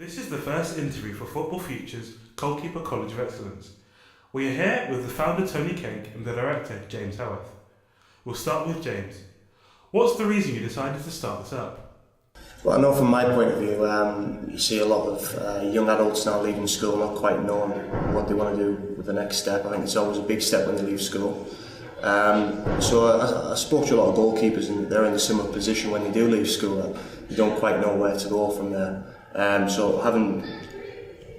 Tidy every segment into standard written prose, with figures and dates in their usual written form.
This is the first interview for Football Future's Goalkeeper College of Excellence. We are here with the founder Tony Cake and the director James Howarth. We'll start with James. What's the reason you decided to start this up? Well, I know from my point of view, you see a lot of young adults now leaving school not quite knowing what they want to do with the next step. I think it's always a big step when they leave school. So I spoke to a lot of goalkeepers and they're in a similar position when they do leave school. They don't quite know where to go from there. So having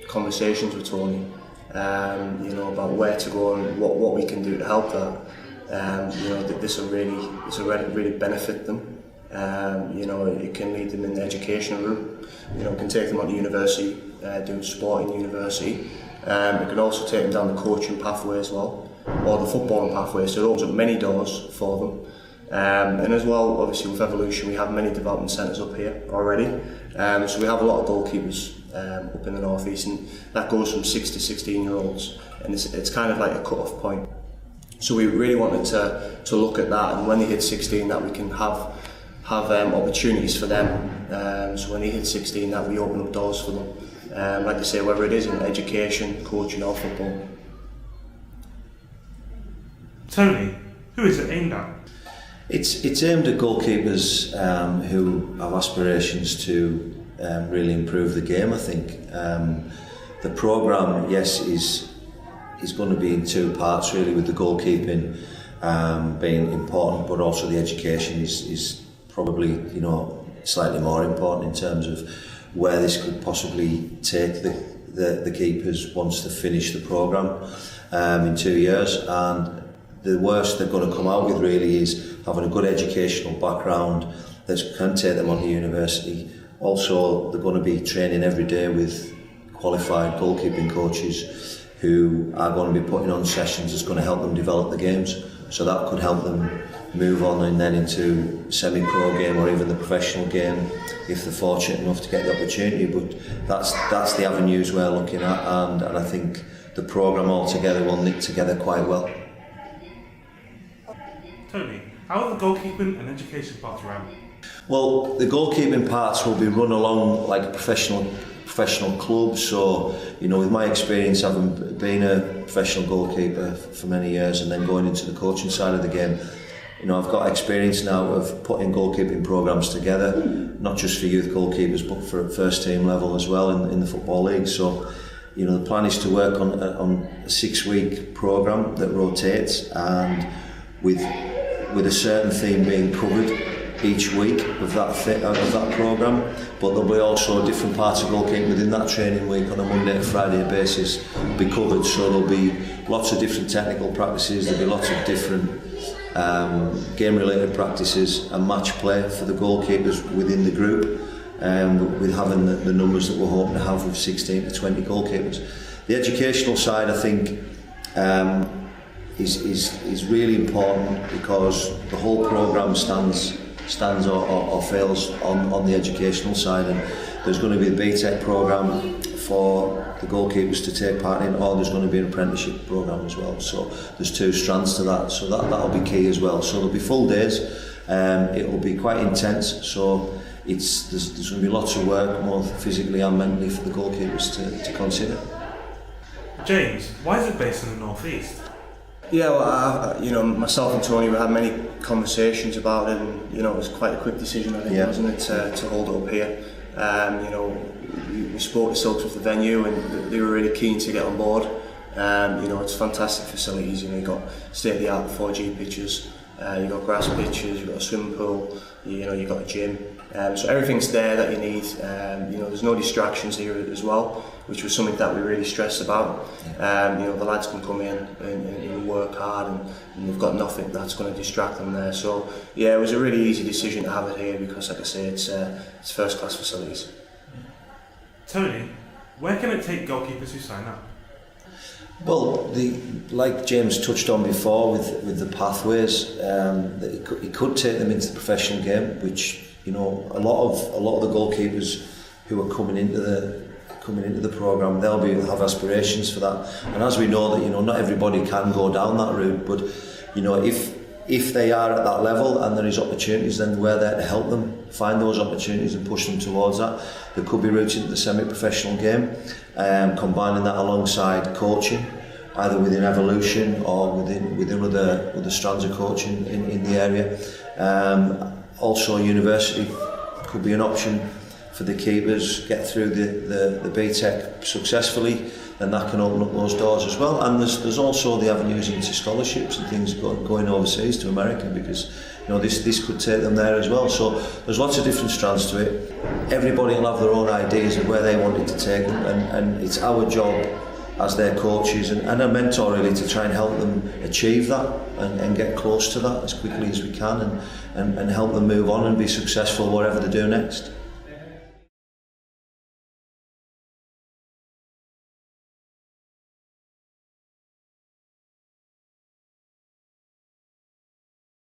conversations with Tony, about where to go and what we can do to help that, this will really benefit them. It can lead them in the educational route. It can take them on to university, doing sport in university. It can also take them down the coaching pathway as well, or the footballing pathway. So it opens up many doors for them. And as well, obviously with Evolution, we have many development centres up here already. So we have a lot of goalkeepers up in the North East, and that goes from 6 to 16-year-olds, and it's kind of like a cut-off point. So we really wanted to look at that, and when they hit 16, that we can have opportunities for them. So when they hit 16, that we open up doors for them. Like I say, whether it is in education, coaching or football. Tony, who is it aimed at? It's aimed at goalkeepers who have aspirations to really improve the game. I think the programme, yes, is going to be in two parts really, with the goalkeeping being important, but also the education is probably slightly more important in terms of where this could possibly take the keepers once they finish the programme in 2 years. And the worst they're going to come out with really is having a good educational background that can take them on to university. Also, they're going to be training every day with qualified goalkeeping coaches who are going to be putting on sessions that's going to help them develop the games. So that could help them move on and then into semi-pro game or even the professional game if they're fortunate enough to get the opportunity. But that's the avenues we're looking at, and I think the programme altogether will knit together quite well. Tony, how are the goalkeeping and education parts run? Well, the goalkeeping parts will be run along like a professional club. So, with my experience having been a professional goalkeeper for many years and then going into the coaching side of the game, I've got experience now of putting goalkeeping programmes together, not just for youth goalkeepers but for first team level as well in the Football League. So, the plan is to work on a 6-week programme that rotates, and with a certain theme being covered each week of that programme, but there'll be also different parts of goalkeeping within that training week on a Monday to Friday basis be covered. So there'll be lots of different technical practices, there'll be lots of different game related practices and match play for the goalkeepers within the group, with having the numbers that we're hoping to have with 16 to 20 goalkeepers. The educational side, I think, is really important because the whole programme stands or fails on the educational side, and there's going to be a BTEC programme for the goalkeepers to take part in, or there's going to be an apprenticeship programme as well. So there's two strands to that, so that'll be key as well. So there'll be full days, it will be quite intense, so there's going to be lots of work, both physically and mentally, for the goalkeepers to consider. James, why is it based in the North East? Yeah, well, myself and Tony, we had many conversations about it, and it was quite a quick decision, I think, wasn't it, to hold it up here. We spoke to Silks with the venue, and they were really keen to get on board. It's fantastic facilities. You've got state-of-the-art 4G pitches, you've got grass pitches, you've got a swimming pool, you've got a gym. So everything's there that you need. There's no distractions here as well, which was something that we really stressed about. The lads can come in and work hard, and they've got nothing that's going to distract them there. So yeah, it was a really easy decision to have it here because, like I say, it's first-class facilities. Tony, where can it take goalkeepers who sign up? Well, like James touched on before with the pathways, it could take them into the professional game, which a lot of the goalkeepers who are coming into the programme, they'll have aspirations for that. And as we know that not everybody can go down that route, but if if they are at that level and there is opportunities, then we're there to help them find those opportunities and push them towards that. There could be routes into the semi-professional game, combining that alongside coaching, either within Evolution or within other strands of coaching in the area. Also, university could be an option for the keepers. Get through the BTEC successfully, and that can open up those doors as well. And there's also the avenues into scholarships and things going overseas to America, because this could take them there as well. So there's lots of different strands to it. Everybody will have their own ideas of where they want it to take them, and it's our job as their coaches and a mentor really to try and help them achieve that and get close to that as quickly as we can, and help them move on and be successful whatever they do next.